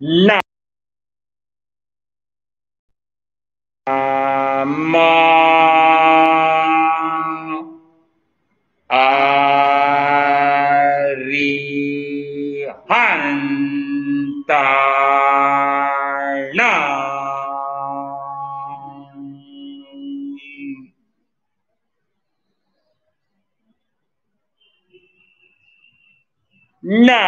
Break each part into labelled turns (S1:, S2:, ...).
S1: ना मा हंता ना ना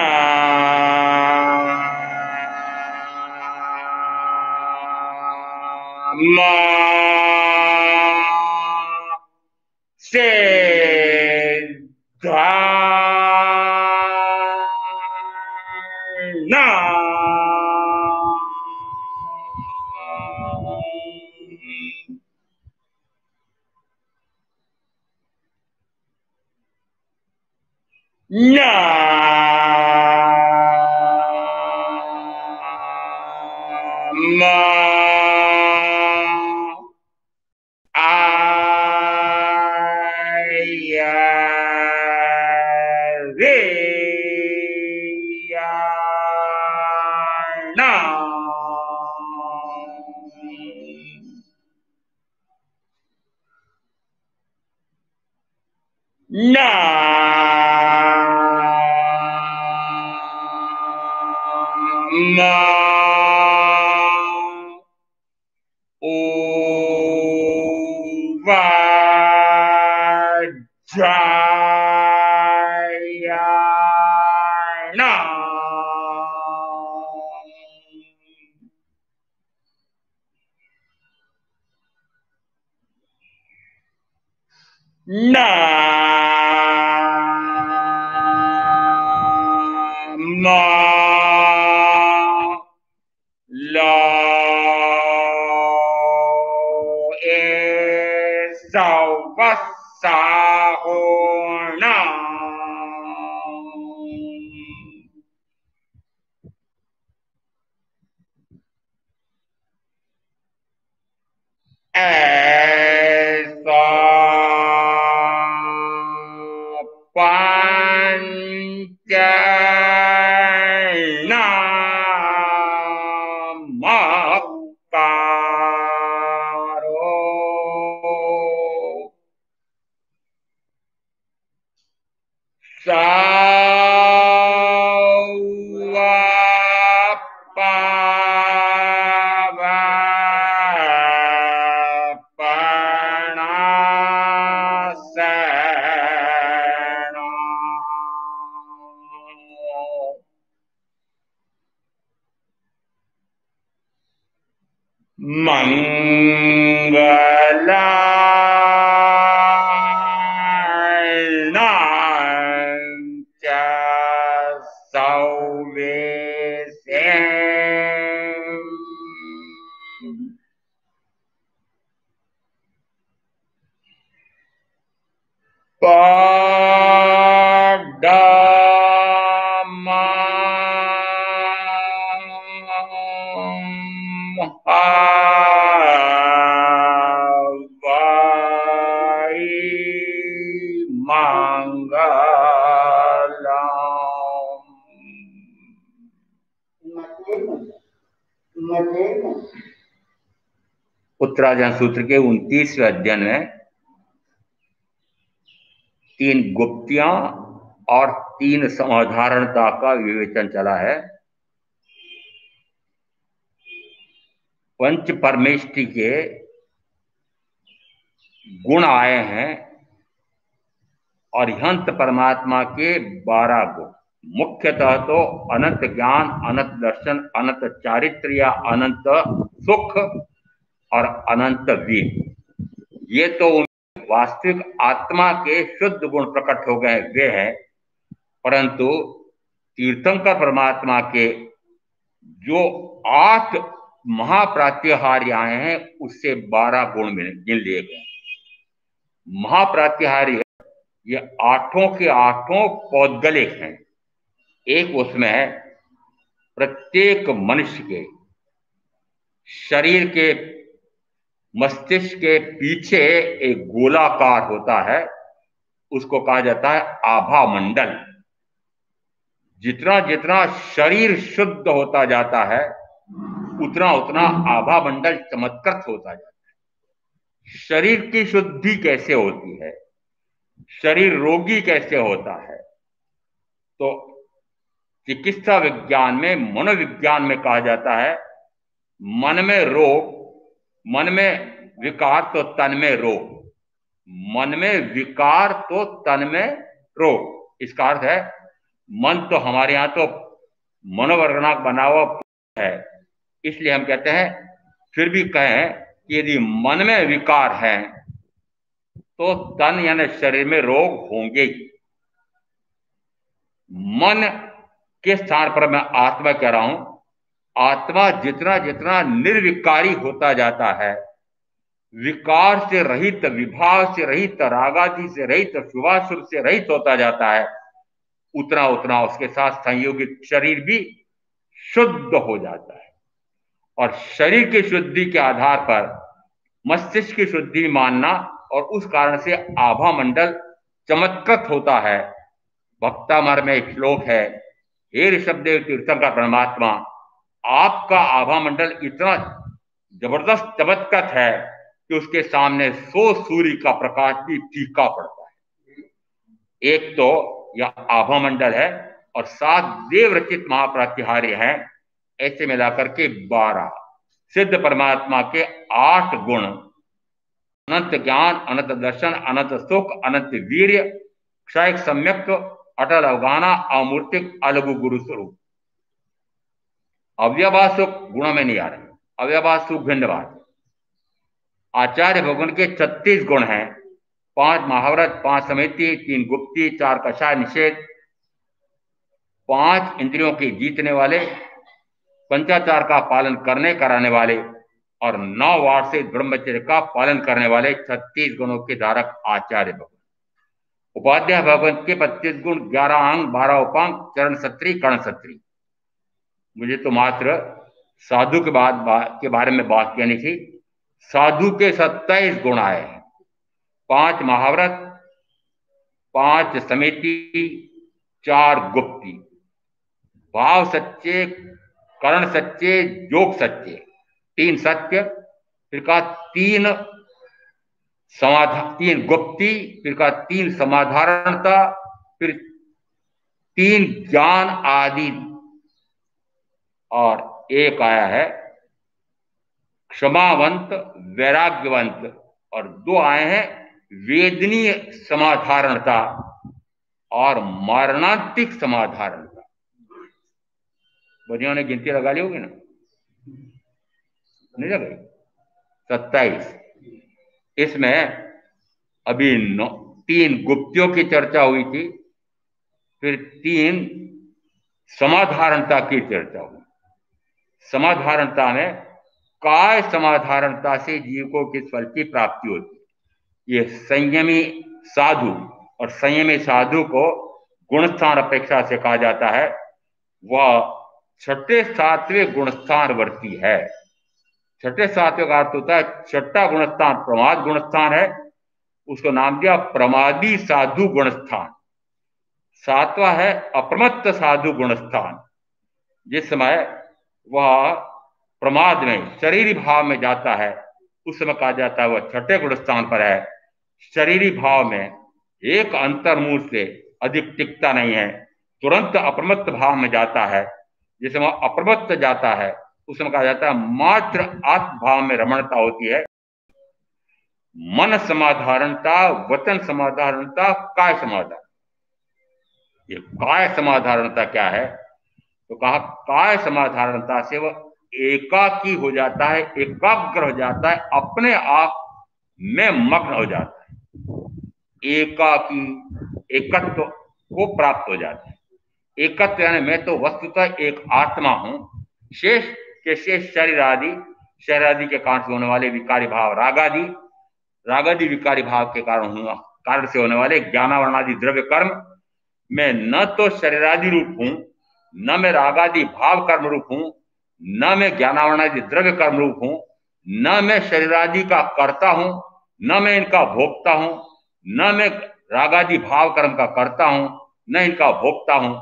S1: मा से ना ना मा आया रे या ना ना मा ओ वा जाया ना ना मा ला ए सा हो ना ऐसा पंच नामकारो मंगलानां च सौवेशें हवाई मंगलम। उत्तरार्जुन सूत्र के 29वें अध्ययन में 3 गुप्तियां और 3 समाधारणता का विवेचन चला है। पंच परमेष्टि के गुण आए हैं और हंत परमात्मा के 12 गुण, मुख्यतः तो अनंत ज्ञान, अनंत दर्शन, अनंत चारित्र या अनंत सुख और अनंत वीर। ये तो वास्तविक आत्मा के शुद्ध गुण प्रकट हो गए वे हैं, परंतु तीर्थंकर परमात्मा के जो 8 महाप्रात्याहार्य आए हैं उससे 12 गुण गिन लिए गए। महाप्रात्याहार्य ये 8 के 8 पौद्गलिक हैं। एक उसमें है प्रत्येक मनुष्य के शरीर के मस्तिष्क के पीछे एक गोलाकार होता है, उसको कहा जाता है आभा मंडल, जितना जितना शरीर शुद्ध होता जाता है उतना उतना आभा मंडल चमत्कृत होता जाता है। शरीर की शुद्धि कैसे होती है, शरीर रोगी कैसे होता है, तो चिकित्सा विज्ञान में, मनोविज्ञान में कहा जाता है मन में रोग, मन में विकार तो तन में रोग, मन में विकार तो तन में रोग। इसका अर्थ है मन तो हमारे यहां तो मनोवर्णक बना हुआ है, इसलिए हम कहते हैं, फिर भी कहें कि यदि मन में विकार है तो तन यानी शरीर में रोग होंगे ही। मन के स्थान पर मैं आत्मा कह रहा हूं, आत्मा जितना जितना निर्विकारी होता जाता है, विकार से रहित, विभाव से रहित, रागादि से रहित, शुभाशुभ से रहित होता जाता है, उतना उतना उसके साथ संयोगित शरीर भी शुद्ध हो जाता है। और शरीर की शुद्धि के आधार पर मस्तिष्क की शुद्धि मानना, और उस कारण से आभा मंडल चमत्कृत होता है। भक्तामर में एक श्लोक है, हे ऋषभदेव तीर्थंकर परमात्मा, आपका आभा मंडल इतना जबरदस्त चमत्कृत है कि उसके सामने 100 सूर्य का प्रकाश भी फीका पड़ता है। एक तो यह आभा मंडल है और 7 देव रचित महाप्रतिहार्य हैं, ऐसे मिलाकर के 12 सिद्ध परमात्मा के 8 गुण, अनंत ज्ञान, अनंत दर्शन, अनंत सुख, अनंत वीर्य, क्षय सम्यक, अटल अवगाना, अमूर्तिक, अलगु गुरु स्वरूप। अव्यवासु गुणों में नहीं आ रहे, अव्यवासु भिन्न बात। आचार्य भगवान के 36 गुण हैं, 5 महाव्रत, 5 समिति, 3 गुप्ती, 4 कषाय निषेध, 5 इंद्रियों के जीतने वाले, पंचाचार का पालन करने कराने वाले, और 9 वार से ब्रह्मचर्य का पालन करने वाले 36 गुणों के धारक आचार्य भगवान। उपाध्याय भगवान के 25 गुण, 11 अंग, 12 उपांग, चरण सत्री, कर्ण सत्री। मुझे तो मात्र साधु के बारे में बात कहनी थी। साधु के 27 गुण आए हैं, 5 महाव्रत, 5 समिति, 4 गुप्ती, भाव सच्चे, कर्ण सच्चे, योग सच्चे, 3 सत्य, फिर का 3 समाधान, 3 गुप्ती, फिर का 3 समाधारणता, फिर 3 ज्ञान आदि, और एक आया है क्षमावंत, वैराग्यवंत, और 2 आए हैं वेदनीय समाधारणता और मरणांतिक समाधारणता। बच्चों ने गिनती लगा ली होगी ना, नहीं लगाई? 27। इसमें अभी 3 गुप्तियों की चर्चा हुई थी, फिर 3 समाधारणता की चर्चा हुई। समाधारणता में काय समाधारणता से जीव को किस फल की प्राप्ति होती है। ये संयमी साधु, और संयमी साधु को गुणस्थान अपेक्षा से कहा जाता है, वह 6ठे 7वें गुणस्थान वर्ती है। 6ठे 7वें का अर्थ होता है, 6ठा गुणस्थान प्रमाद गुणस्थान है, उसको नाम दिया प्रमादी साधु गुणस्थान। 7वां है अप्रमत्त साधु गुणस्थान। जिस समय वह प्रमाद में, शरीरी भाव में जाता है, उस समय कहा जाता है वह 6ठे गुणस्थान पर है। शरीरी भाव में एक अंतर्मुख से अधिक टिकता नहीं है, तुरंत अप्रमत्त भाव में जाता है। जिस समय अप्रमत्त जाता है उस समय कहा जाता है मात्र आत्म भाव में रमणता होती है। मन समाधारणता, वचन समाधारणता, काय समाधारण। ये काय समाधारणता क्या है, तो कहा काय समाधारणता से वह एकाकी हो जाता है, एकाग्र हो जाता है, अपने आप में मग्न हो जाता है, एकाकी, एकत्व को प्राप्त हो जाता है। एकत्व यानी मैं तो वस्तुतः एक आत्मा हूं, शेष के शेष शरीर आदि के कारण से होने वाले विकारी भाव, रागादि विकारी भाव के कारण से होने वाले ज्ञानावरणादि द्रव्य कर्म, मैं न तो शरीरादि रूप हूं, न मैं रागादि भाव कर्म रूप हूं, न मैं ज्ञानावरणादि द्रव्य कर्म रूप हूं, न मैं शरीरादि का कर्ता हूं, न मैं इनका भोक्ता हूं, न मैं रागादि भाव कर्म का कर्ता हूं, न इनका भोक्ता हूं,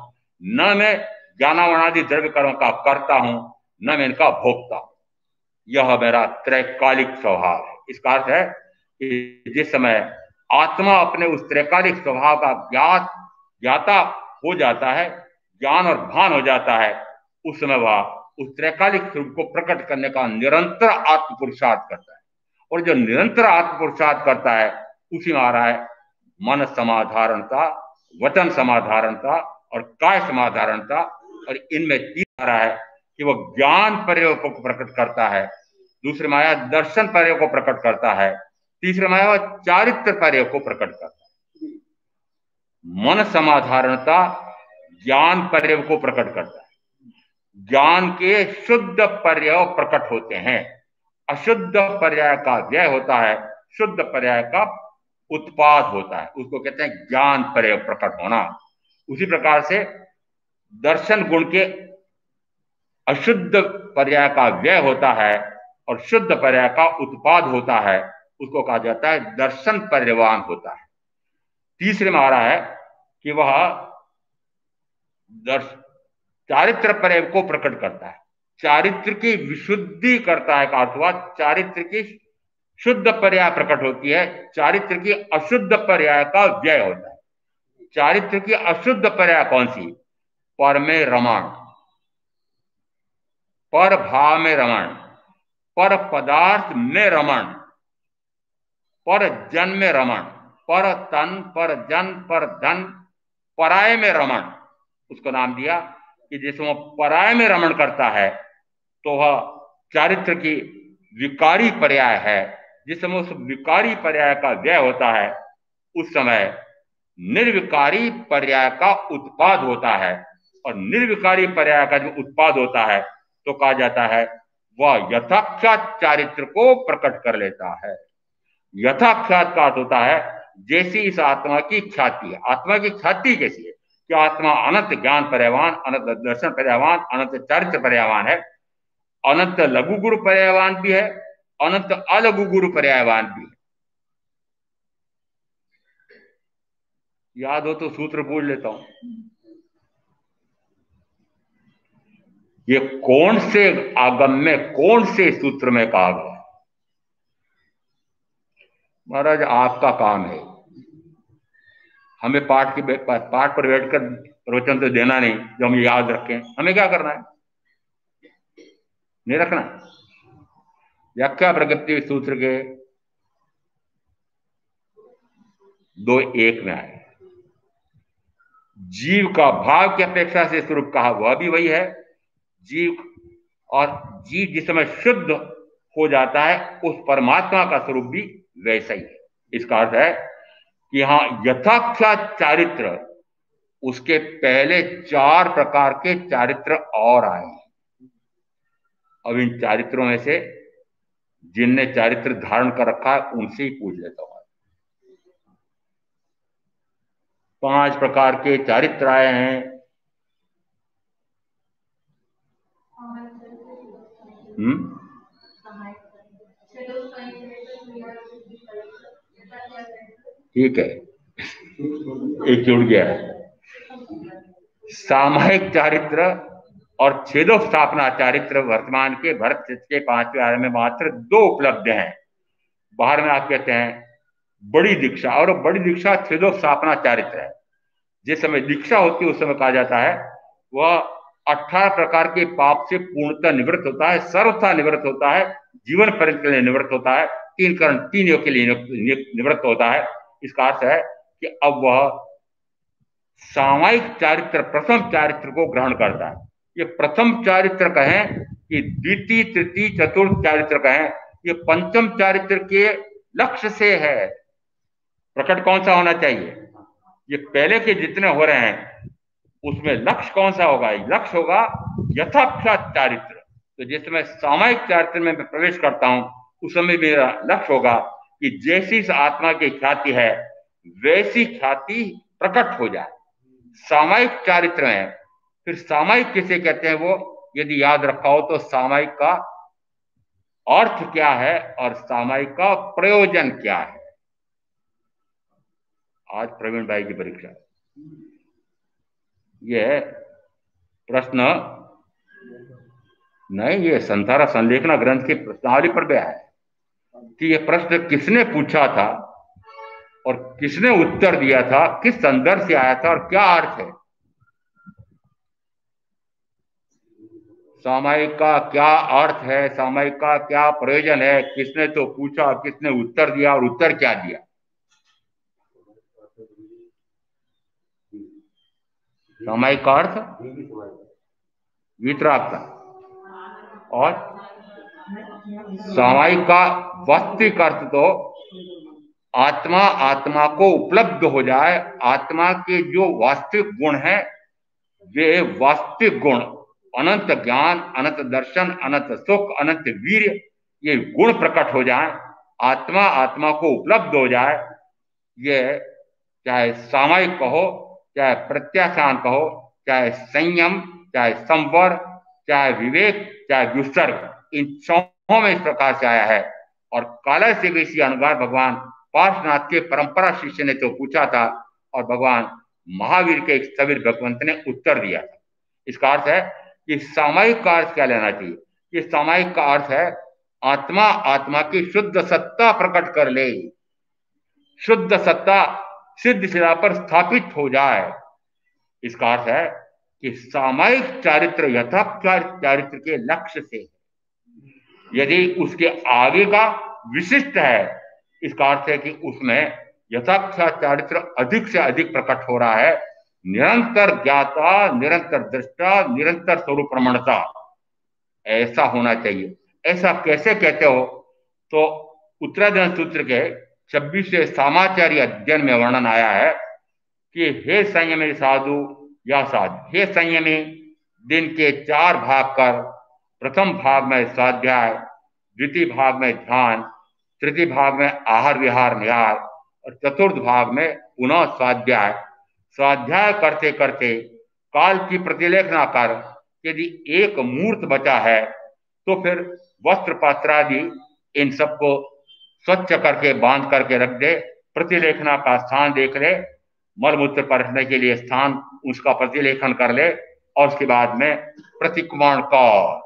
S1: न मैं ज्ञानावनादि द्रव्य कर्म का करता हूं, न मैं इनका भोगता हूं। यह मेरा त्रैकालिक स्वभाव है। इसका अर्थ है कि जिस समय आत्मा अपने उस त्रैकालिक स्वभाव का ज्ञाता हो जाता है, ज्ञान और भान हो जाता है, उस समय वह उस त्रैकालिक स्वरूप को प्रकट करने का निरंतर आत्म पुरुषार्थ करता है। और जो निरंतर आत्म पुरुषार्थ करता है, उसी में आ रहा है मन समाधारणता, वचन समाधारणता और काय समाधारणता। और इनमें तीन आ रहा है कि वह ज्ञान पर्याय को प्रकट करता है, दूसरे माया दर्शन पर्याय को प्रकट करता है, तीसरे माया वह चारित्र पर्याय को प्रकट करता है। मन समाधारणता ज्ञान पर्याय को प्रकट करता है। ज्ञान के शुद्ध पर्याय प्रकट होते हैं, अशुद्ध पर्याय का व्यय होता है, शुद्ध पर्याय का उत्पाद होता है, उसको कहते हैं ज्ञान पर्याय प्रकट होना। उसी प्रकार से दर्शन गुण के अशुद्ध पर्याय का व्यय होता है और शुद्ध पर्याय का उत्पाद होता है, उसको कहा जाता है दर्शन पर्यवान होता है। तीसरे में आ रहा है कि वह चारित्र पर्याय को प्रकट करता है, चारित्र की विशुद्धि करता है का अर्थ हुआ चारित्र की शुद्ध पर्याय प्रकट होती है, चारित्र की अशुद्ध पर्याय का व्यय होता है। चारित्र की अशुद्ध पर्याय कौन सी? पर में रमण, पर भाव में रमण, पर पदार्थ में रमण, पर जन में रमण, पर तन, पर जन, पर धन, पराय में रमण। उसको नाम दिया कि जिसमें वो पराय में रमण करता है तो वह चारित्र की विकारी पर्याय है। जिस समय उस विकारी पर्याय का व्यय होता है, उस समय निर्विकारी पर्याय का उत्पाद होता है। और निर्विकारी पर्याय का जो उत्पाद होता है तो कहा जाता है वह यथाख्यात चारित्र को प्रकट कर लेता है। यथाख्यात का अर्थ होता है जैसी इस आत्मा की ख्याति है। आत्मा की ख्याति कैसी है कि आत्मा अनंत ज्ञान पर्यावान, अनंत दर्शन पर्यावान, अनंत चारित्र पर्यावान है, अनंत लघु गुरु पर्यायवान भी है, अनंत अलघु गुरु पर्यायवान भी है। याद हो तो सूत्र बोल लेता हूं। ये कौन से आगम में, कौन से सूत्र में कहा गया? महाराज आपका काम है, हमें पाठ पर बैठकर प्रवचन तो देना नहीं जो हम याद रखें। हमें क्या करना है? नहीं रखना। व्याख्या प्रगति सूत्र के 2:1 में आए, जीव का भाव की अपेक्षा से स्वरूप कहा, वह भी वही है। जीव और जीव जिस समय शुद्ध हो जाता है, उस परमात्मा का स्वरूप भी वैसा ही है। इसका अर्थ है कि यहां यथाख्यात चारित्र, उसके पहले 4 प्रकार के चारित्र और आए हैं। अब इन चारित्रों में से जिनने चारित्र धारण कर रखा है उनसे ही पूछ लेता हूं। 5 प्रकार के चारित्र आए हैं। ठीक है, एक जुड़ गया है। सामायिक चारित्र और छेदोस्थापना चारित्र वर्तमान के भरत के 5वें आर्य में मात्र 2 उपलब्ध हैं। बाहर में आप कहते हैं बड़ी दीक्षा, और बड़ी दीक्षा छेदोस्थापना चारित्र है। जिस समय दीक्षा होती है उस समय कहा जाता है वह 18 प्रकार के पाप से पूर्णतः निवृत्त होता है, सर्वथा निवृत्त होता है, जीवन पर्यंत के लिए निवृत्त होता है, 3 करण 3 योग के लिए निवृत्त होता है। इसका अर्थ है कि अब वह सामायिक चारित्र, प्रथम चारित्र को ग्रहण करता है। ये प्रथम चारित्र कहें कि द्वितीय, तृतीय, चतुर्थ चारित्र कहें, ये पंचम चारित्र के लक्ष्य से है। प्रकट कौन सा होना चाहिए? ये पहले के जितने हो रहे हैं उसमें लक्ष्य कौन सा होगा? लक्ष्य होगा यथाख्यात चारित्र। तो जिस समय सामायिक चारित्र में मैं प्रवेश करता हूं उस समय मेरा लक्ष्य होगा कि जैसी इस आत्मा की ख्याति है वैसी ख्याति प्रकट हो जाए। सामायिक चारित्र है। फिर सामायिक किसे कहते हैं? वो यदि याद रखा हो तो सामायिक का अर्थ क्या है और सामायिक का प्रयोजन क्या है। आज प्रवीण भाई की परीक्षा, यह प्रश्न नहीं, ये संसारा संलेखना ग्रंथ की प्रश्नावली पर गया है कि यह प्रश्न किसने पूछा था और किसने उत्तर दिया था, किस संदर्भ से आया था और क्या अर्थ है। सामायिक का क्या अर्थ है, सामायिक का क्या प्रयोजन है, किसने तो पूछा, किसने उत्तर दिया और उत्तर क्या दिया। सामायिक का अर्थ वितराग का, और सामायिक का वास्तविक अर्थ तो आत्मा आत्मा को उपलब्ध हो जाए, आत्मा के जो वास्तविक गुण है वे वास्तविक गुण अनंत ज्ञान, अनंत दर्शन, अनंत सुख, अनंत वीर्य, ये गुण प्रकट हो जाए, आत्मा आत्मा को उपलब्ध हो जाए। ये चाहे सामायिक कहो, चाहे प्रत्याख्यान कहो, चाहे संयम, चाहे संवर, चाहे विवेक, चाहे विसर्ग, इन चौहों में इस प्रकार से आया है। और कालय से भी इसी अनुसार भगवान पार्श्वनाथ के परंपरा शिष्य ने तो पूछा था और भगवान महावीर के एक स्थविर भगवंत ने उत्तर दिया था। इसका अर्थ है कि सामायिक का अर्थ क्या लेना चाहिए। ये सामायिक का अर्थ है आत्मा आत्मा की शुद्ध सत्ता प्रकट कर ले, शुद्ध सत्ता सिद्ध शिला पर स्थापित हो जाए। इसका अर्थ है कि सामायिक चारित्र यथार्थ चारित्र के लक्ष्य से, यदि उसके आगे का विशिष्ट है, इसका अर्थ है कि उसमें यथार्थ चारित्र अधिक से अधिक प्रकट हो रहा है। निरंतर ज्ञाता, निरंतर दृष्टा, निरंतर स्वरूप प्रमाणता, ऐसा होना चाहिए। ऐसा कैसे कहते हो, तो उत्तराधन सूत्र के 26वें सामाचार्य अध्ययन में वर्णन आया है कि हे संयमी साधु या साधु, हे संयमी, दिन के 4 भाग कर, प्रथम भाग में स्वाध्याय, द्वितीय भाग में ध्यान, तृतीय भाग में आहार विहार न्याय और चतुर्थ भाग में पुनः स्वाध्याय। स्वाध्याय करते करते काल की प्रतिलेख ना कर, यदि एक मुहूर्त बचा है तो फिर वस्त्र पात्रादि इन सबको स्वच्छ करके बांध करके रख दे, प्रतिलेखना का स्थान देख ले, मलमूत्र परखने के लिए स्थान उसका प्रतिलेखन कर ले, और उसके बाद में प्रतिक्रमण कर।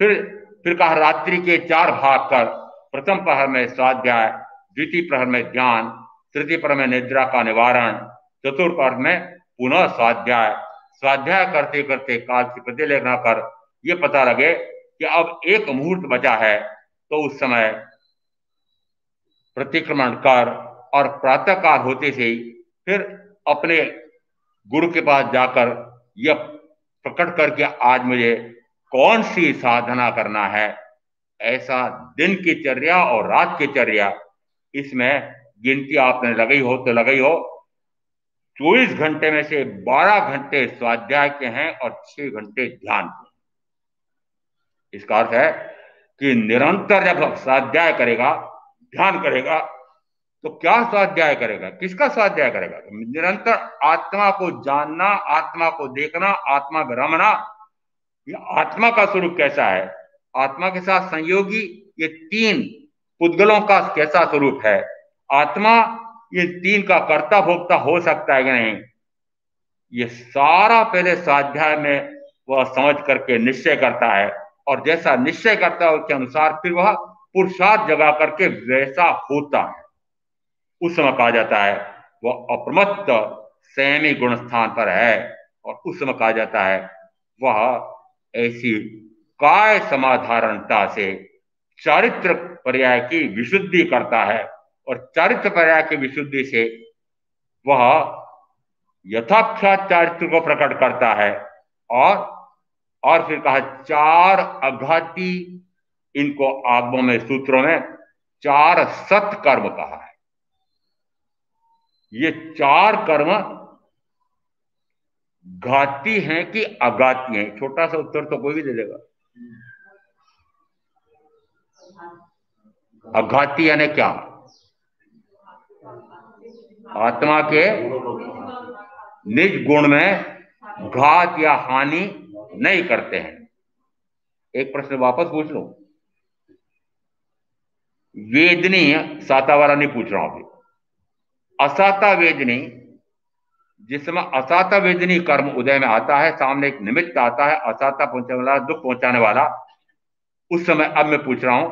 S1: फिर कहा रात्रि के 4 भाग कर, प्रथम प्रहर में स्वाध्याय, द्वितीय प्रहर में ध्यान, तृतीय प्रहर में निद्रा का निवारण, चतुर्थ प्रहर में पुनः स्वाध्याय। स्वाध्याय करते करते काल की प्रतिलेखना कर, ये पता लगे कि अब एक मुहूर्त बचा है, तो उस समय प्रतिक्रमण कर, और प्रातः काल होते से ही फिर अपने गुरु के पास जाकर यह प्रकट करके आज मुझे कौन सी साधना करना है, ऐसा दिन की चर्या और रात की चर्या, इसमें गिनती आपने लगाई हो तो लगाई हो, 24 घंटे में से 12 घंटे स्वाध्याय के हैं और 6 घंटे ध्यान के। इसका अर्थ है कि निरंतर जब स्वाध्याय करेगा, ध्यान करेगा, तो क्या स्वाध्याय करेगा, किसका स्वाध्याय करेगा, निरंतर आत्मा को जानना, आत्मा को देखना, आत्मा में रमना। ये आत्मा का स्वरूप कैसा है, आत्मा के साथ संयोगी ये 3 पुद्गलों का कैसा स्वरूप है, आत्मा ये 3 का कर्ता भोक्ता हो सकता है कि नहीं, ये सारा पहले स्वाध्याय में वह समझ करके निश्चय करता है, और जैसा निश्चय करता है उसके अनुसार फिर वह पुरुषार्थ जगा करके वैसा होता है। उस समय कहा जाता है वह अप्रमत्त संयमी गुण स्थान पर है, और उस समय कहा जाता है वह ऐसी काय समाधारणता से चारित्र पर्याय की विशुद्धि करता है, और चारित्र पर्याय की विशुद्धि से वह यथाख्यात चारित्र को प्रकट करता है। और फिर कहा 4 अघाती, इनको आगमों में सूत्रों में 4 सत्कर्म कहा है। ये 4 कर्म घाती हैं कि अघाती हैं, छोटा सा उत्तर तो कोई भी दे देगा। अघाती यानी क्या, आत्मा के निज गुण में घात या हानि नहीं करते हैं। एक प्रश्न वापस पूछ लो, वेदनी साता वाला नहीं पूछ रहा हूं, अभी असाता वेदनी जिसमें असाता वेदनी कर्म उदय में आता है, सामने एक निमित्त आता है असाता पहुंचाने वाला, दुख पहुंचाने वाला। उस समय अब मैं पूछ रहा हूं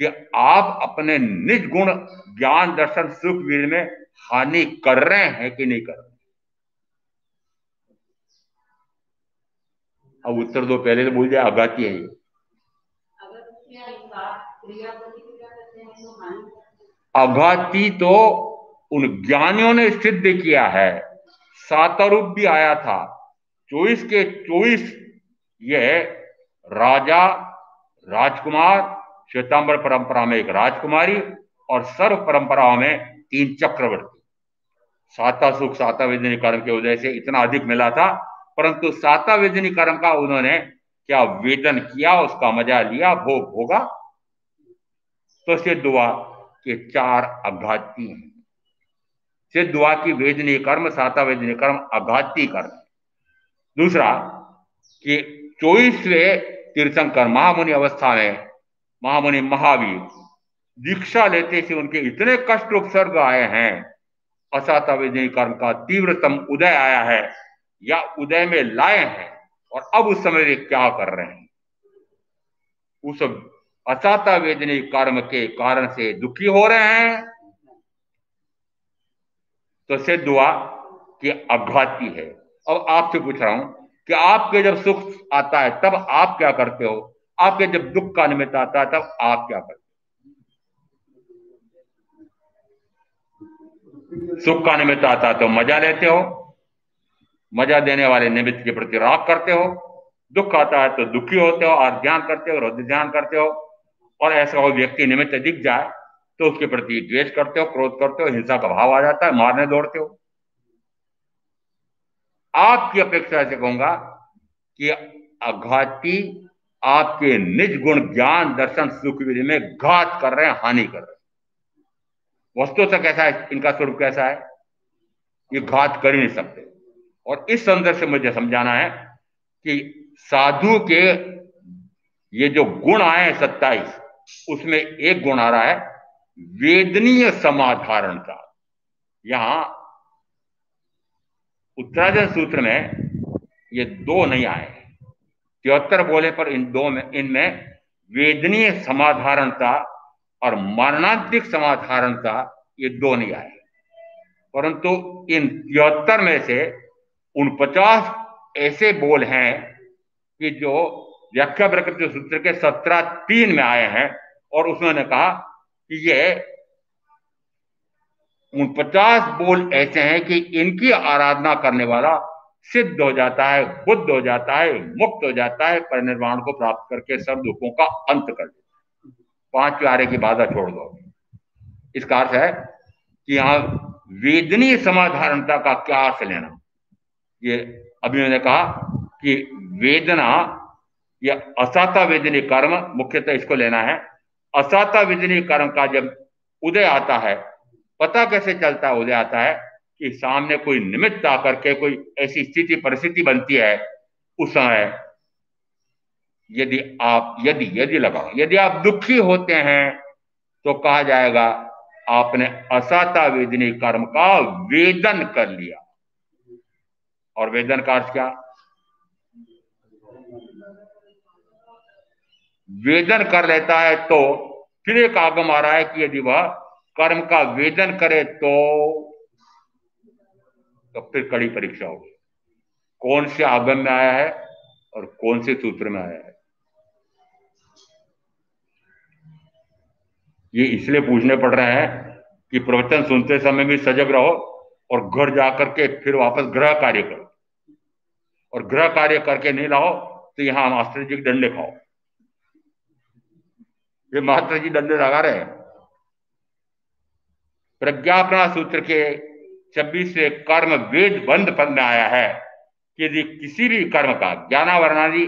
S1: कि आप अपने निज गुण ज्ञान दर्शन सुख वीर में हानि कर रहे हैं कि नहीं कर रहे? अब उत्तर दो, पहले तो भूल जाए, आघाती है ये। आघाती तो उन ज्ञानियों ने सिद्ध किया है। सातरूप भी आया था, 24 के 24 ये राजा, राजकुमार, श्वेतांबर परंपरा में एक राजकुमारी और सर्व परंपराओं में 3 चक्रवर्ती। साता सुख साता वेदनी कर्म के उदय से इतना अधिक मिला था, परंतु साता वेदनी कर्म का उन्होंने क्या वेदन किया, उसका मजा लिया, भोग भोगा। तो सिद्ध हुआ कि 4 आघाती हैं। सिद्ध हुआ कि वेदनी कर्म, साता वेदनी कर्म आघाती कर्म। दूसरा कि 24वें तीर्थंकर महामुनि अवस्था में महामुनि महावीर दीक्षा लेते से उनके इतने कष्ट उपसर्ग आए हैं, असाता वेदनी कर्म का तीव्रतम उदय आया है या उदय में लाए हैं, और अब उस समय वे क्या कर रहे हैं? उस असाता वेदनी कर्म के कारण से दुखी हो रहे हैं, तो सिद्ध हुआ कि आघाती है। अब आपसे पूछ रहा हूं कि आपके जब सुख आता है तब आप क्या करते हो? आपके जब दुख का निमित्त आता है तब आप क्या करते हो? सुख का निमित्त आता है तो मजा लेते हो, मजा देने वाले निमित्त के प्रति राग करते हो। दुख आता है तो दुखी होते हो और ध्यान करते हो, रुद्र ध्यान करते हो। और ऐसा कोई व्यक्ति निमित्त दिख जाए तो उसके प्रति द्वेष करते हो, क्रोध करते हो, हिंसा का भाव आ जाता है, मारने दौड़ते हो। आपकी अपेक्षा से कहूंगा कि आघाती आपके निज गुण ज्ञान दर्शन सुख विधि में घात कर रहे हैं, हानि कर रहे हैं। वस्तुतः कैसा है इनका स्वरूप? कैसा है? ये घात कर ही नहीं सकते। और इस संदर्भ से मुझे समझाना है कि साधु के ये जो गुण आए हैं 27, उसमें एक गुण आ रहा है वेदनीय समाधारण का। यहां उत्तराजन सूत्र में ये 2 नहीं आए हैं। 73 बोले पर इनमें वेदनीय समाधारणता और मरणांतिक समाधारणता ये 2 नहीं आए। परंतु इन 73 में से 49 ऐसे बोल हैं कि जो व्याख्या प्रकृति सूत्र के 17(3) में आए हैं, और उसने कहा कि ये 49 बोल ऐसे हैं कि इनकी आराधना करने वाला सिद्ध हो जाता है, बुद्ध हो जाता है, मुक्त हो जाता है, परिनिर्वाण को प्राप्त करके सब दुखों का अंत कर देता है। 5 प्यारे की बाधा छोड़ दो। इसका अर्थ है कि यहां वेदनीय समाधारणता का क्या अर्थ लेना? ये अभी मैंने कहा कि वेदना या असाता वेदनी कर्म, मुख्यतः इसको लेना है। असाता वेदनी कर्म का जब उदय आता है, पता कैसे चलता है उदय आता है? कि सामने कोई निमित्त आकर के कोई ऐसी स्थिति परिस्थिति बनती है, उस समय यदि आप दुखी होते हैं तो कहा जाएगा आपने असाता वेदनी कर्म का वेदन कर लिया। और वेदन का अर्थ क्या? वेदन कर लेता है तो फिर एक आगम आ रहा है कि यदि वह कर्म का वेदन करे तो फिर कड़ी परीक्षा होगी। कौन से आगम में आया है और कौन से सूत्र में आया है? ये इसलिए पूछने पड़ रहे हैं कि प्रवचन सुनते समय भी सजग रहो और घर जाकर के फिर वापस गृह कार्य करो, और गृह कार्य करके नहीं लाओ तो यहां मास्टर जी डंडे खाओ। ये मास्टर जी डंडे लगा रहे हैं। प्रज्ञापना सूत्र के 26वें कर्म वेद बंध पद में आया है कि यदि किसी भी कर्म का ज्ञानावरणादि,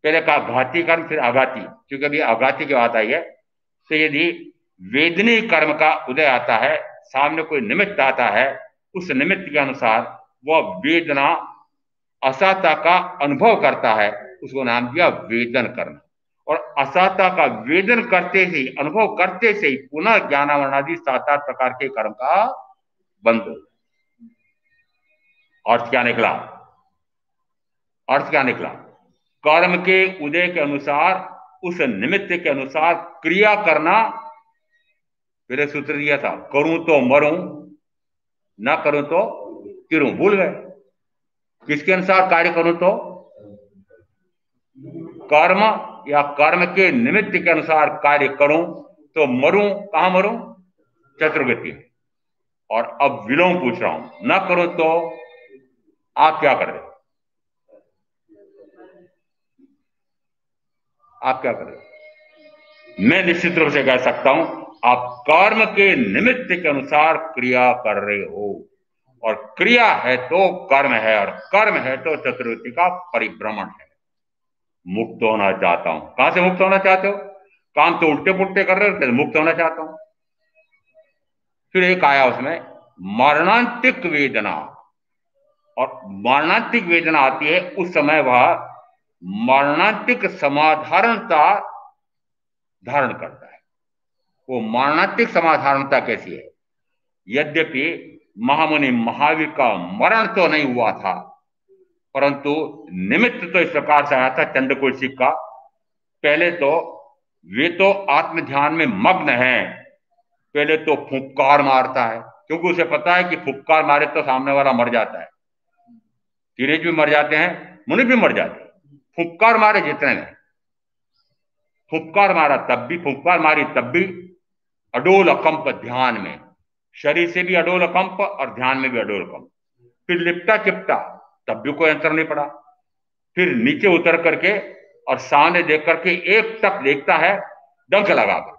S1: पहले का घाती कर्म फिर आघाती, क्योंकि अभी आघाती की बात आई है, तो यदि वेदनी कर्म का उदय आता है, सामने कोई निमित्त आता है, उस निमित्त के अनुसार वह वेदना असाता का अनुभव करता है, उसको नाम दिया वेदन करना। और असाता का वेदन करते से, अनुभव करते से ही पुनः ज्ञानावरणादि 7 प्रकार के कर्म का बंध हो। अर्थ क्या निकला? अर्थ क्या निकला? कर्म के उदय के अनुसार, उस निमित्त के अनुसार क्रिया करना। फिर एक सूत्र दिया था, करूं तो मरूं, ना करूं तो किरूं। भूल गए? किसके अनुसार कार्य करूं तो? कर्म या कर्म के निमित्त के अनुसार कार्य करूं तो मरूं। कहां मरूं? चतुर्गति में। और अब विलोम पूछ रहा हूं, ना करूं तो आप क्या कर रहे? आप क्या कर रहे? मैं निश्चित रूप से कह सकता हूं, आप कर्म के निमित्त के अनुसार क्रिया कर रहे हो। और क्रिया है तो कर्म है, और कर्म है तो चतुर्गति का परिभ्रमण है। मुक्त होना चाहता हूं। कहां से मुक्त होना चाहते हो? काम तो उल्टे पुल्टे कर रहे हो, मुक्त होना चाहता हूं। फिर एक आया उसमें, मरणांतिक वेदना। और मरणांतिक वेदना आती है उस समय वह मरणांतिक समाधारणता धारण करता है। वो मरणांतिक समाधारणता कैसी है? यद्यपि महामुनि महावीर का मरण तो नहीं हुआ था, परंतु निमित्त तो इस प्रकार से आया था चंद्रकुलसी का। पहले तो वे तो आत्म ध्यान में मग्न हैं। पहले तो फुफकार मारता है, क्योंकि उसे पता है कि फुफकार मारे तो सामने वाला मर जाता है। धीरेज भी मर जाते हैं, मुनि भी मर जाते हैं। फुफकार मारे जितने में, फुफकार मारा तब भी, फुफकार मारी तब भी अडोल अकंप ध्यान में, शरीर से भी अडोल अकंप और ध्यान में भी अडोल अकंप। फिर लिपटा चिपटा, तब भी कोई अंतर नहीं पड़ा। फिर नीचे उतर करके और सामने देख करके एक टक देखता है, डंक लगाकर।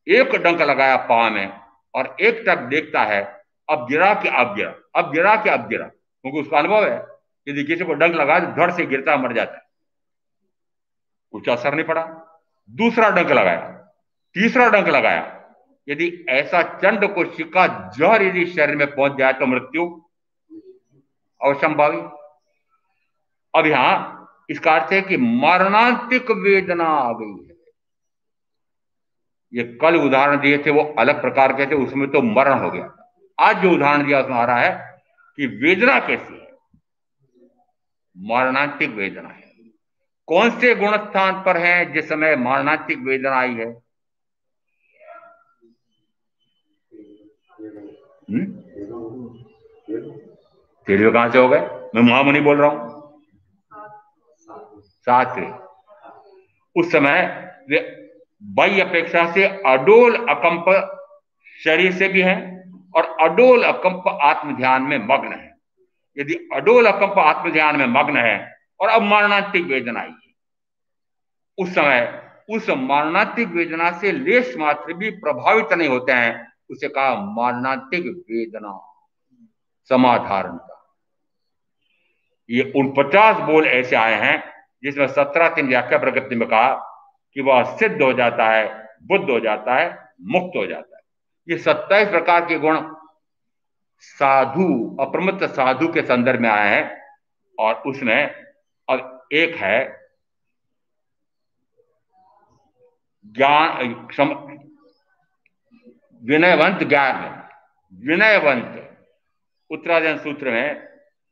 S1: एक डंक लगाया पांव में और एक टक देखता है, अब गिरा कि अब गिरा, अब गिरा कि अब गिरा। क्योंकि उसका अनुभव है, यदि किसी को डंक लगा तो धड़ से गिरता मर जाता है। कुछ असर नहीं पड़ा। दूसरा डंक लगाया, तीसरा डंक लगाया। यदि ऐसा चंड को शिका जहर यदि शरीर में पहुंच जाए तो मृत्यु अवश्यंभावी। अब यहां इसका अर्थ है कि मरणांतिक वेदना आ गई है। ये कल उदाहरण दिए थे वो अलग प्रकार के थे, उसमें तो मरण हो गया। आज जो उदाहरण दिया उसमें आ रहा है कि वेदना कैसी है? मरणांतिक वेदना है। कौन से गुण स्थान पर है जिस समय मरणांतिक वेदना आई है? तेरहवें कहां से हो गए? मैं महामुनि बोल रहा हूं। सातवें। उस समय वे बाह्य अपेक्षा से अडोल अकंप शरीर से भी है और अडोल अकंप आत्म ध्यान में मग्न है। यदि अडोल अकंप आत्म ध्यान में मग्न है और अब मरणांतिक वेदना आई है, उस समय उस मरणांतिक वेदना से लेश मात्र भी प्रभावित नहीं होते हैं, उसे कहा मरणांतिक वेदना समाधारण का। ये 49 बोल ऐसे आए हैं जिसमें 17 तीन व्याख्या प्रकृति में कहा कि वह सिद्ध हो जाता है, बुद्ध हो जाता है, मुक्त हो जाता है। ये 27 प्रकार के गुण साधु, अप्रमत्त साधु के संदर्भ में आए हैं। और उसमें अब एक है ज्ञान, विनयवंत ज्ञान। विनयवंत उत्तराधन सूत्र में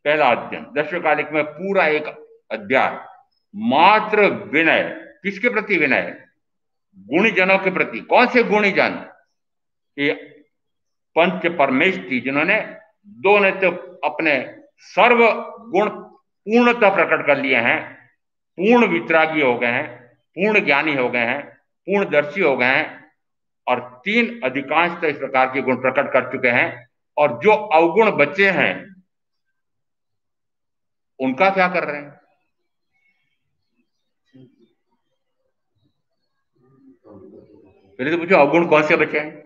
S1: पहला अध्ययन, 10वें कालिक में पूरा एक अध्याय मात्र विनय। किसके प्रति विनय? गुणीजनों के प्रति। कौन से गुणीजन? ये पंच परमेष्ठी, जिन्होंने दो ने तो अपने सर्व गुण पूर्णतः प्रकट कर लिए हैं, पूर्ण वितरागी हो गए हैं, पूर्ण ज्ञानी हो गए हैं, पूर्णदर्शी हो गए हैं, और 3 अधिकांश तो इस प्रकार के गुण प्रकट कर चुके हैं। और जो अवगुण बचे हैं उनका क्या कर रहे हैं? पहले तो पूछो अवगुण कौन से बचे हैं?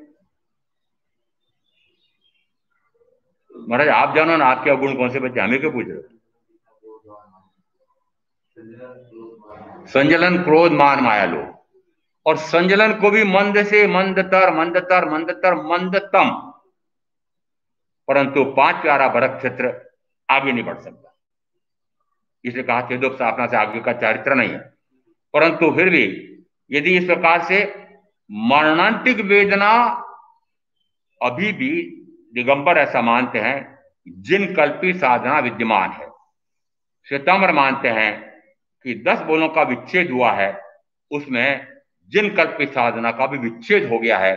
S1: महाराज आप जानो ना, आपके अवगुण कौन से बचे, हमें क्यों पूछ रहे हो? संजलन, क्रोध, मान, माया, लोभ। और संजलन को भी मंद से मंदतर, मंदतर, मंदतर, मंदतम। परंतु 5 प्यारा भरत क्षेत्र आगे नहीं बढ़ सकता। इसे कहा चेदोप स्थापना से आगे का चारित्र नहीं है। परंतु फिर भी यदि इस प्रकार से मरणांतिक वेदना अभी भी दिगंबर ऐसा मानते हैं, जिन कल्पी साधना विद्यमान है। श्वेतांबर मानते हैं कि 10 बोलों का विच्छेद हुआ है, उसमें जिन कल्पी साधना का भी विच्छेद हो गया है।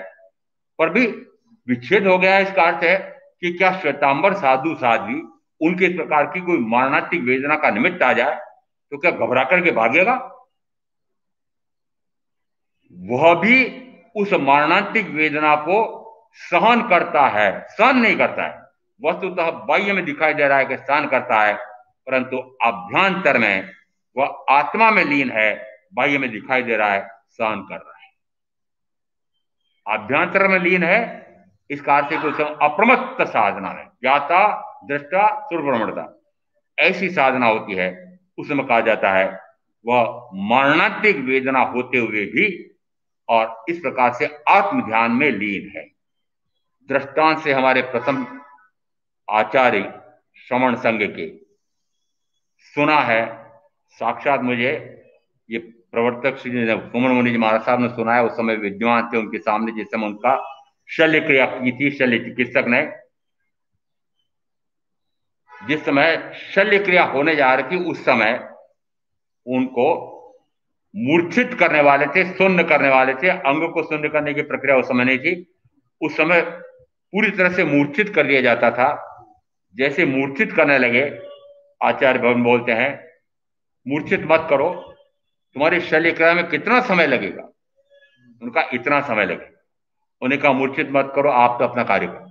S1: पर भी विच्छेद हो गया है, इसका अर्थ है कि क्या श्वेतांबर साधु साध्वी उनके इस प्रकार की कोई मरणांतिक वेदना का निमित्त आ जाए तो क्या घबरा करके भागेगा? वह भी उस मरणांतिक वेदना को सहन करता है, सहन नहीं करता है। वस्तुतः बाह्य में दिखाई दे रहा है कि सहन करता है, परंतु अभ्यंतर में वह आत्मा में लीन है, बाह्य में दिखाई दे रहा है सहन कर रहा है। अभ्यंतर में लीन है, इसका अर्थ कुछ अप्रमत्त साधना है, ज्ञाता दृष्टा सुरभ्रमणता, ऐसी साधना होती है, उसमें कहा जाता है वह मरणांतिक वेदना होते हुए भी और इस प्रकार से आत्म ध्यान में लीन है। दृष्टांत से हमारे प्रथम आचार्य श्रवण संघ के सुना है, साक्षात मुझे ये प्रवर्तक श्री सुमन मुनि जी महाराज साहब ने सुनाया। उस समय विद्वान थे, उनके सामने जिस समय उनका शल्य क्रिया की थी, शल्य चिकित्सक ने जिस समय शल्य क्रिया होने जा रही थी, उस समय उनको मूर्छित करने वाले थे, शून्य करने वाले थे। अंग को शून्य करने की प्रक्रिया उस समय नहीं थी, उस समय पूरी तरह से मूर्छित कर दिया जाता था। जैसे मूर्छित करने लगे, आचार्य भवन बोलते हैं मूर्छित मत करो, तुम्हारी शल्य क्रिया में कितना समय लगेगा? उनका इतना समय लगेगा। उन्हें कहा मूर्छित मत करो, आप तो अपना कार्य करो।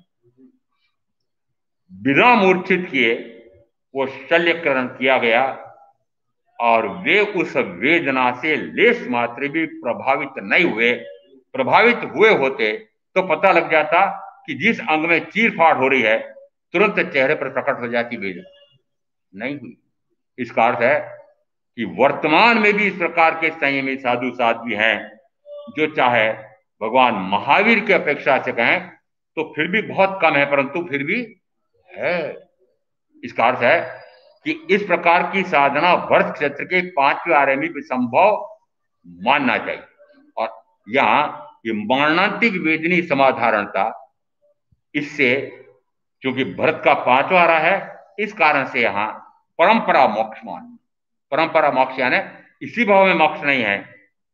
S1: बिना मूर्छित किए वो शल्यकरण किया गया और वे उस वेदना से लेस मात्र भी प्रभावित नहीं हुए। प्रभावित हुए होते तो पता लग जाता कि जिस अंग में चीर फाड़ हो रही है तुरंत चेहरे पर प्रकट हो जाती वेदना। नहीं हुई। इसका अर्थ है कि वर्तमान में भी इस प्रकार के संयमी साधु साध्वी हैं जो चाहे भगवान महावीर की अपेक्षा से कहें तो फिर भी बहुत कम है, परंतु फिर भी है। इसका अर्थ है कि इस प्रकार की साधना वर्ष क्षेत्र के 5वें आर्य में भी संभव मानना चाहिए। और यहां ये मरणांतिक वेदनी समाधारणता, इससे क्योंकि भरत का 5वां आर्य है, इस कारण से यहां परंपरा मोक्ष मान, परंपरा मोक्ष यानी इसी भाव में मोक्ष नहीं है,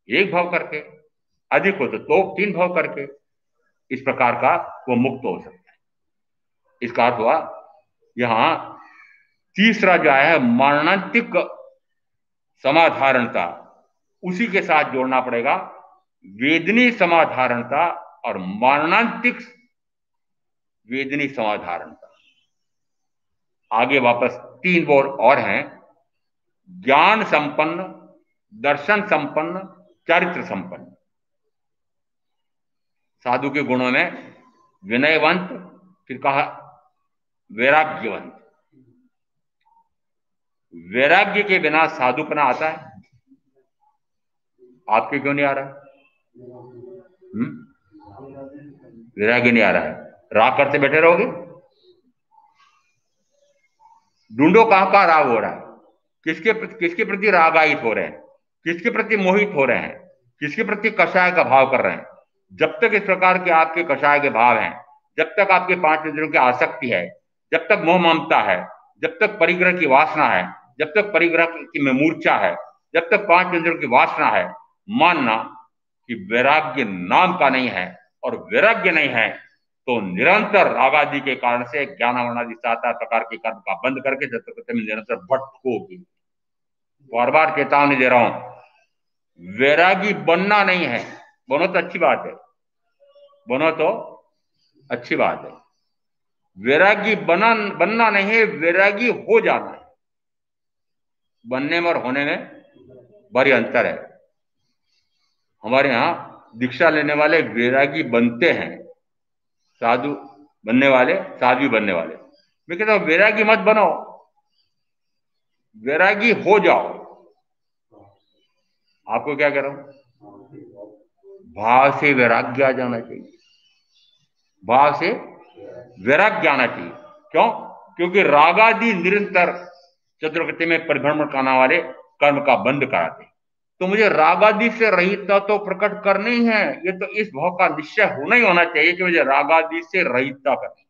S1: एक भाव करके, अधिक हो तो 3 भाव करके इस प्रकार का वो मुक्त हो सकता है। इसका अर्थ हुआ यहां तीसरा जो है मरणांतिक समाधारणता, उसी के साथ जोड़ना पड़ेगा वेदनी समाधारणता और मरणांतिक वेदनी समाधारणता। आगे वापस 3 बोल और हैं, ज्ञान संपन्न, दर्शन संपन्न, चरित्र संपन्न। साधु के गुणों में विनयवंत, फिर कहा वैराग्यवंत। वैराग्य के बिना साधुपना आता है? आपके क्यों नहीं आ रहा? वैराग्य नहीं आ रहा है, राग करते बैठे रहोगे? ढूंढो कहां राग हो रहा है, किसके प्रति रागायित हो रहे हैं, किसके प्रति मोहित हो रहे हैं, किसके प्रति कषाय का भाव कर रहे हैं। जब तक इस प्रकार के आपके कषाय के भाव हैं, जब तक आपके 5 इंद्रियों की आसक्ति है, जब तक मोह ममता है, जब तक परिग्रह की वासना है, जब तक परिग्रह की में मूर्छा है, जब तक 5 इंद्रियों की वासना है, मानना कि वैराग्य नाम का नहीं है। और वैराग्य नहीं है तो निरंतर रागादि के कारण से ज्ञानावरणादि 7 प्रकार के कर्म का बंद करके जब तक निरंतर भटकोगी। बार बार चेतावनी दे रहा हूं, वैरागी बनना नहीं है। बनो तो अच्छी बात है, बनो तो अच्छी बात है, वैरागी बनना नहीं है, वैरागी हो जाना है। बनने में और होने में बड़ी अंतर है। हमारे यहां दीक्षा लेने वाले वैरागी बनते हैं, साधु बनने वाले, साधु बनने वाले। मैं कहता हूं वैरागी मत बनो, वैरागी हो जाओ। आपको क्या कह रहा हूं, भाव से वैराग्य आ जाना चाहिए, भाव से वैराग्य आना चाहिए। क्यों? क्योंकि रागादि निरंतर चतुर्गति में परिभ्रमण करने वाले कर्म का बंद कराते। तो मुझे रागादि से रहितता तो प्रकट करनी है, ये तो इस भाव का निश्चय होना ही होना चाहिए कि मुझे रागादि से रहितता करनी।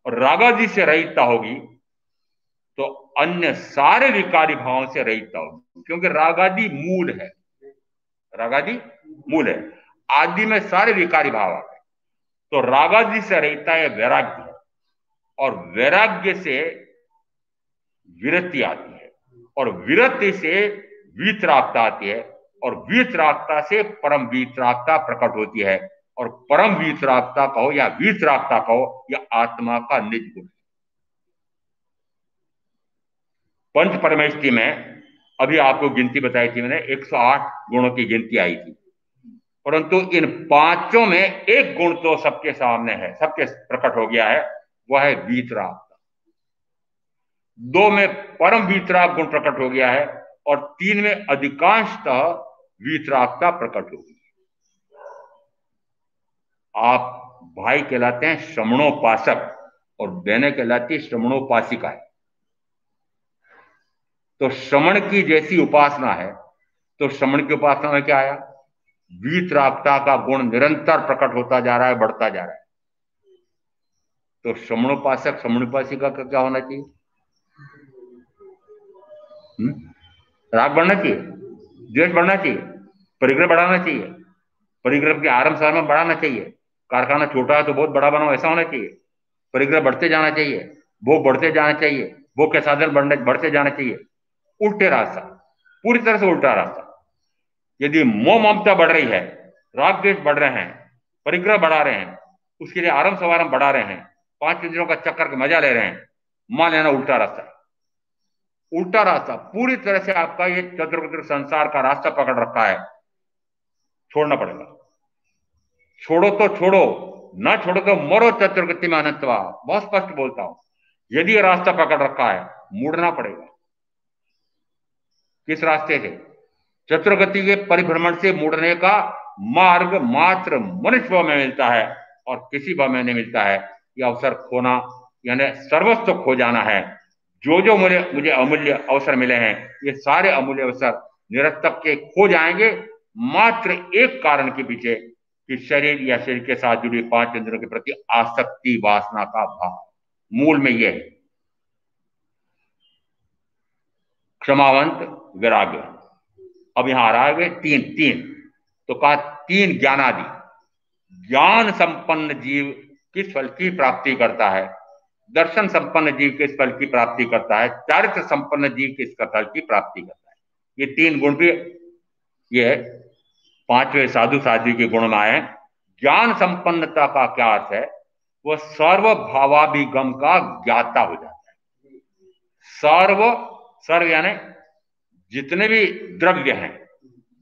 S1: और रागादि से रहितता होगी तो अन्य सारे विकारी भावों से रहितता होगी, क्योंकि रागादि मूल है, रागादि मूल है, आदि में सारे विकारी भाव आ गए। तो रागादि से रहितता है वैराग्य है, और वैराग्य से विरक्ति आती है, और विरक्ति से वीतरागता आती है, और वीतरागता से परम वीतरागता प्रकट होती है, और परम वीतरागता कहो या वीतरागता कहो, यह आत्मा का निज गुण है। पंच परमेष्टि में अभी आपको गिनती बताई थी मैंने, 108 गुणों की गिनती आई थी, परंतु इन पांचों में एक गुण तो सबके सामने है, सबके प्रकट हो गया है, वह है वीतरागता। दो में परम वीतराग गुण प्रकट हो गया है, और तीन में अधिकांशतः वीतरागता प्रकट होगी। आप भाई कहलाते हैं श्रमणोपासक, और बहनें कहलाती है श्रमणोपासिका। तो श्रमण की जैसी उपासना है, तो श्रमण की उपासना में क्या आया? वीतरागता का गुण निरंतर प्रकट होता जा रहा है, बढ़ता जा रहा है। तो श्रमणोपासक श्रमणोपासिका का क्या होना चाहिए? राग बढ़ना चाहिए, द्वेष बढ़ना चाहिए, परिग्रह बढ़ाना चाहिए, परिग्रह के आरंभ सार में बढ़ाना चाहिए। कारखाना छोटा है तो बहुत बड़ा बनाओ, ऐसा होना चाहिए। परिग्रह बढ़ते जाना चाहिए, भोग बढ़ते जाना चाहिए, भोग के साधन बढ़ते जाना चाहिए। उल्टे रास्ता, पूरी तरह से उल्टा रास्ता। यदि मोह ममता बढ़ रही है, राग द्वेष बढ़ रहे हैं, परिग्रह बढ़ा रहे हैं, उसके लिए आरंभ समारंभ बढ़ा रहे हैं, 5 इंद्रियों का चक्कर का मजा ले रहे हैं, मान लेना उल्टा रास्ता। उल्टा रास्ता, पूरी तरह से आपका ये चतुर्विध संसार का रास्ता पकड़ रखा है, छोड़ना पड़ेगा। छोड़ो तो छोड़ो, ना छोड़ो तो मरो चतुर्गति में अनंतवा। बहुत स्पष्ट बोलता हूं, यदि रास्ता पकड़ रखा है, मुड़ना पड़ेगा। किस रास्ते से? चतुर्गति के परिभ्रमण से मुड़ने का मार्ग मात्र मनुष्य भाव में मिलता है, और किसी भाव में नहीं मिलता है। यह अवसर खोना यानी सर्वस्व खो जाना है। जो मुझे अमूल्य अवसर मिले हैं, ये सारे अमूल्य अवसर निरर्थक के खो जाएंगे, मात्र एक कारण के पीछे, कि शरीर या शरीर के साथ जुड़ी 5 इंद्रियों के प्रति आसक्ति वासना का भाव। मूल में यह है। क्षमावंत वैराग्य। अब यहां आ रहा है तीन तो कहा 3 ज्ञानादि। ज्ञान संपन्न जीव किस फल की प्राप्ति करता है? दर्शन संपन्न जीव किस फल की प्राप्ति करता है? चारित्र संपन्न जीव किस फल की प्राप्ति करता है? ये 3 गुण भी ये 5वें साधु साध्वी के गुण में आए। ज्ञान संपन्नता का क्या अर्थ है? वह सर्व भावाभिगम का ज्ञाता हो जाता है। सर्व यानी जितने भी द्रव्य हैं,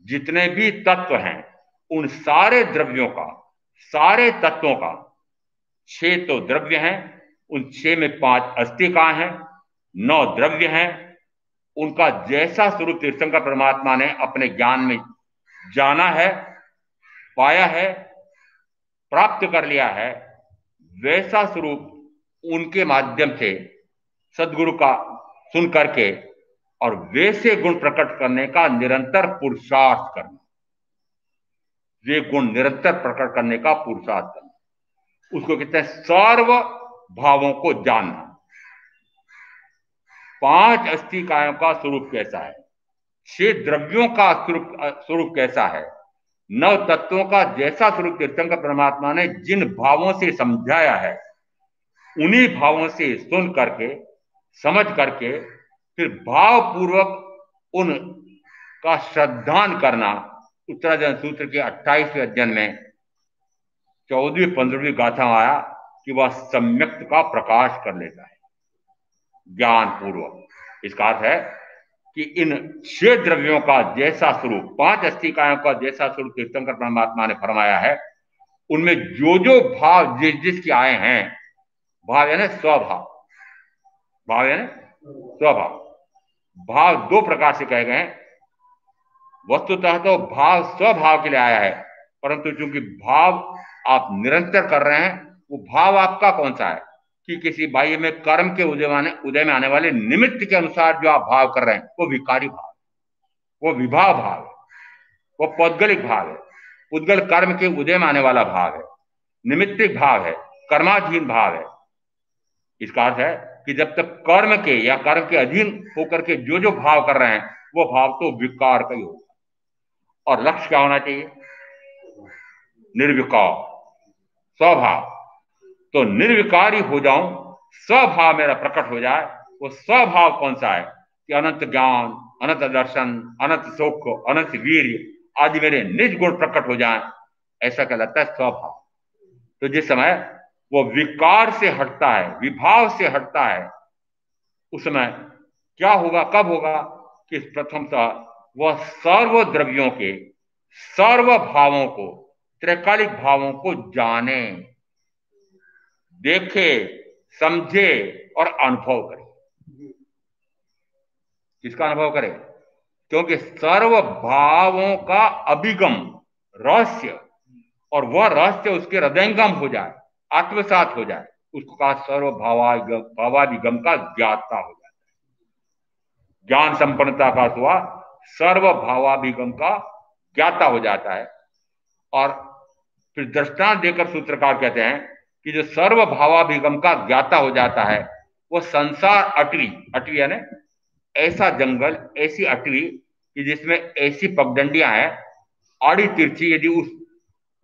S1: जितने भी तत्व हैं, उन सारे द्रव्यों का, सारे तत्वों का, 6 तो द्रव्य हैं, उन 6 में 5 अस्तिकाएं हैं, 9 द्रव्य हैं, उनका जैसा स्वरूप तीर्थंकर परमात्मा ने अपने ज्ञान में जाना है, पाया है, प्राप्त कर लिया है, वैसा स्वरूप उनके माध्यम से सदगुरु का सुन करके और वैसे गुण प्रकट करने का निरंतर पुरुषार्थ करना, वे गुण निरंतर प्रकट करने का पुरुषार्थ करना, उसको कहते हैं सर्व भावों को जानना। 5 अस्तिकायों का स्वरूप कैसा है, 6 द्रव्यों का स्वरूप कैसा है, 9 तत्वों का जैसा स्वरूप तीर्थंकर परमात्मा ने जिन भावों से समझाया है, उन्हीं भावों से सुन करके, समझ करके, फिर भावपूर्वक उन का श्रद्धान करना। उत्तराजन सूत्र के 28वें अध्ययन में 14वीं 15वीं गाथा में आया कि वह सम्यक्त का प्रकाश कर लेता है ज्ञान पूर्वक। इसका अर्थ है कि इन 6 द्रव्यों का जैसा स्वरूप, 5 अस्तिकायों का जैसा स्वरूप तीर्थंकर परमात्मा ने फरमाया है, उनमें जो भाव जिसके आए हैं, भाव यानी स्वभाव, भाव यानी स्वभाव। भाव 2 प्रकार से कहे गए हैं। वस्तुतः तो भाव स्वभाव के लिए आया है, परंतु चूंकि भाव आप निरंतर कर रहे हैं, वो भाव आपका कौन सा है कि किसी बाह्य में कर्म के उदय में आने वाले निमित्त के अनुसार जो आप भाव कर रहे हैं, वो विकारी भाव, वो विभाव भाव है, वो पौद्गलिक भाव है। उद्गल कर्म के उदय में आने वाला भाव है, निमित्तिक भाव है, कर्माधीन भाव है। इसका अर्थ है कि जब तक कर्म के या कर्म के अधीन होकर के जो जो भाव कर रहे हैं वो भाव तो विकार का ही होगा। और लक्ष्य क्या होना चाहिए? निर्विकार, स्वभाव। तो निर्विकार ही हो जाऊं, स्वभाव मेरा प्रकट हो जाए। वो स्वभाव कौन सा है? कि अनंत ज्ञान, अनंत दर्शन, अनंत सुख, अनंत वीर आदि मेरे निज गुण प्रकट हो जाए, ऐसा कहलाता है स्वभाव। तो जिस समय वो विकार से हटता है, विभाव से हटता है, उस समय क्या होगा, कब होगा? कि प्रथमतः वह सर्व द्रव्यों के सर्व भावों को, त्रैकालिक भावों को जाने, देखे, समझे और अनुभव करे। किसका अनुभव करे? क्योंकि सर्व भावों का अभिगम रहस्य, और वह रहस्य उसके हृदयंगम हो जाए, आत्मसात हो जाए, उसको कहा सर्व भावाभिगम का ज्ञाता हो जाए। ज्ञान संपन्नता का हुआ सर्व भावाभिगम का ज्ञाता हो जाता है। और फिर दृष्टांत देकर सूत्रकार कहते हैं कि जो सर्व भावाभिगम का ज्ञाता हो जाता है वो संसार अटवी, अटवी यानी ऐसा जंगल, ऐसी अटवी कि जिसमें ऐसी पगडंडियां हैं आड़ी तिरछी, यदि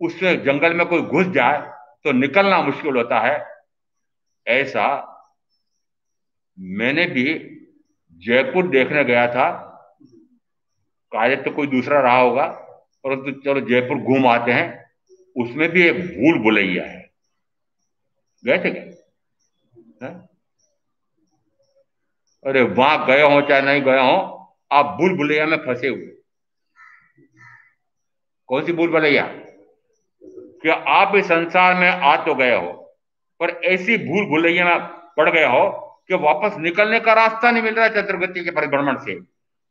S1: उसमें जंगल में कोई घुस जाए तो निकलना मुश्किल होता है। ऐसा मैंने भी जयपुर देखने गया था, शायद तो कोई दूसरा रहा होगा, परंतु चलो जयपुर घूम आते हैं। उसमें भी एक भूल भुलैया है। गए थे क्या? अरे वहां गए हो चाहे नहीं गए हो, आप भूल भुलैया में फंसे हुए। कौन सी भूल भुलैया? कि आप इस संसार में आ तो गए हो, पर ऐसी भूल भुलैया में पड़ गए हो कि वापस निकलने का रास्ता नहीं मिल रहा है चतुर्गति के परिभ्रमण से।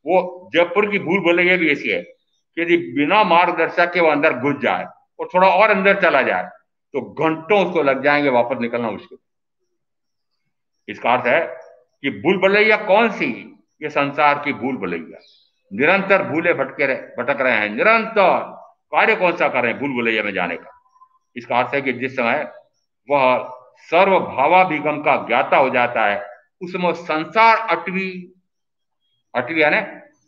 S1: वो जयपुर की भूल भुलैया भी ऐसी है कि यदि बिना मार्गदर्शक के वो अंदर घुस जाए और थोड़ा और अंदर चला जाए तो घंटों उसको लग जाएंगे, वापस निकलना मुश्किल। इसका अर्थ है कि भूल भुलैया कौन सी? ये संसार की भूल भुलैया। निरंतर भूले भटक रहे हैं, निरंतर कार्य कौन सा कर रहे हैं? भूल भुलैया में जाने का। इसका अर्थ है कि जिस समय वह सर्व भावाभिगम का ज्ञाता हो जाता है, उसमें संसार अटवी, अटवी यानी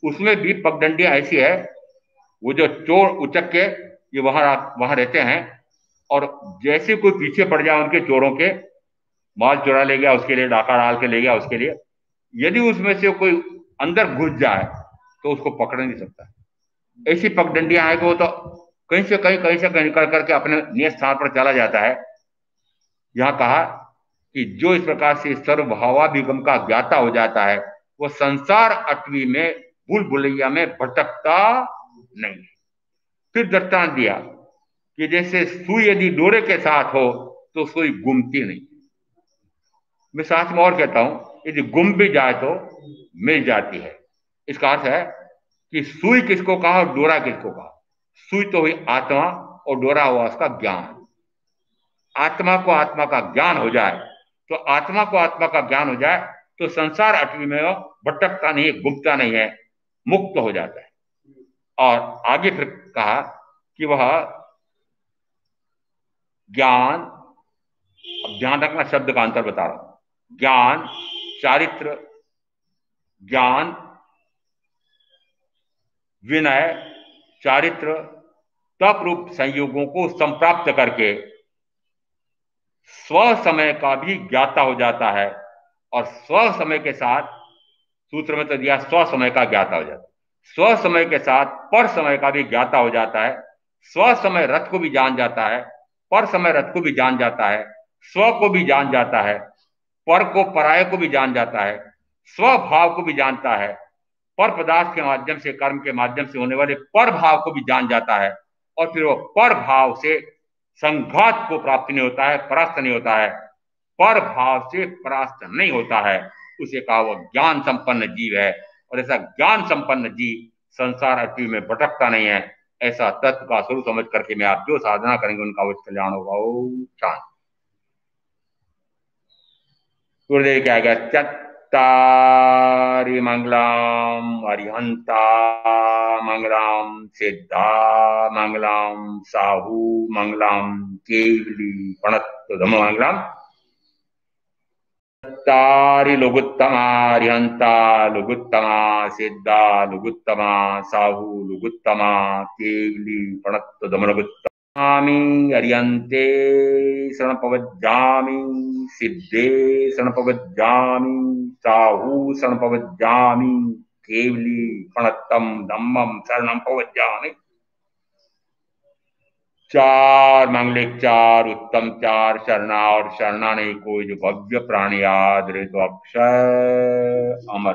S1: उसमें भी पगडंडियां ऐसी है, वो जो चोर उचक के ये वहां रहते हैं, और जैसे कोई पीछे पड़ जाए उनके चोरों के, माल चुरा ले गया उसके लिए, डाका डाल के ले गया उसके लिए, यदि उसमें से कोई अंदर घुस जाए तो उसको पकड़ नहीं सकता। ऐसी पगडंडियां हैं कि वो तो कहीं से कहीं, कहीं से कहीं निकल करके अपने नियत स्थान पर चला जाता है। यहां कहा कि जो इस प्रकार से सर्वभावाभिगम का ज्ञाता हो जाता है वो संसार अटवी में, भूल भुलैया में भटकता नहीं। फिर दृष्टांत दिया कि जैसे सुई यदि डोरे के साथ हो तो सुई गुमती नहीं। मैं साथ में और कहता हूं, यदि गुम भी जाए तो मिल जाती है। इसका अर्थ है कि सुई किसको कहा और डोरा किसको कहा? सुई तो हुई आत्मा और डोरा हुआ उसका ज्ञान। आत्मा को आत्मा का ज्ञान हो जाए, तो आत्मा को आत्मा का ज्ञान हो जाए तो संसार अटवी में वो भटकता नहीं है, घुमता नहीं है, मुक्त हो जाता है। और आगे फिर कहा कि वह ज्ञान, अब ध्यान रखना शब्द का अंतर बता रहा हूं, ज्ञान, चारित्र, ज्ञान, विनय, चारित्र, तप रूप संयोगों को संप्राप्त करके स्व समय का भी ज्ञाता हो जाता है। और स्व समय के साथ, सूत्र में तो दिया स्व समय का ज्ञाता हो जाता है, स्व समय के साथ पर समय का भी ज्ञाता हो जाता है। स्व समय रथ को भी जान जाता है, पर समय रथ को भी जान जाता है, स्व को भी जान जाता है, पर को, पराय को भी जान जाता है, स्वभाव को भी जानता है, पर पदार्थ के माध्यम से, कर्म के माध्यम से होने वाले पर भाव को भी जान जाता है। और फिर वो पर भाव से संघात को प्राप्त नहीं होता है, परास्त नहीं होता है, पर भाव से परास्त नहीं होता है, उसे कहा वो ज्ञान संपन्न जीव है। और ऐसा ज्ञान संपन्न जीव संसार अटवी में भटकता नहीं है। ऐसा तत्व का स्वरूप समझ करके मैं आप जो साधना करेंगे उनका अवश्य कल्याण होगा। ओम शांति। गुरुदेव क्या गया? चत्तारि मंगलम अरिहंता मंगलम सिद्धा मंगलम साहू मंगलम केवली प्रणत धम मंगलम। तारि लुगुत्तमा रिहंता लुगुत्तमा सिद्धा लुगुत्तमा साहू लुगुत्तमा केवली प्रणत्त दमलगुत्तमामि अरियन्ते शरणपवज्जामि सिद्धे शरणपवज्जामि साहू शरणपवज्जामि केवली प्रणत्तम धम्मम शरणम पवज्जामि। चार मांगलिक, चार उत्तम, चार शरणा और शरणा नहीं कोई जो भव्य प्राणी याद रहे तो अक्षय अमर।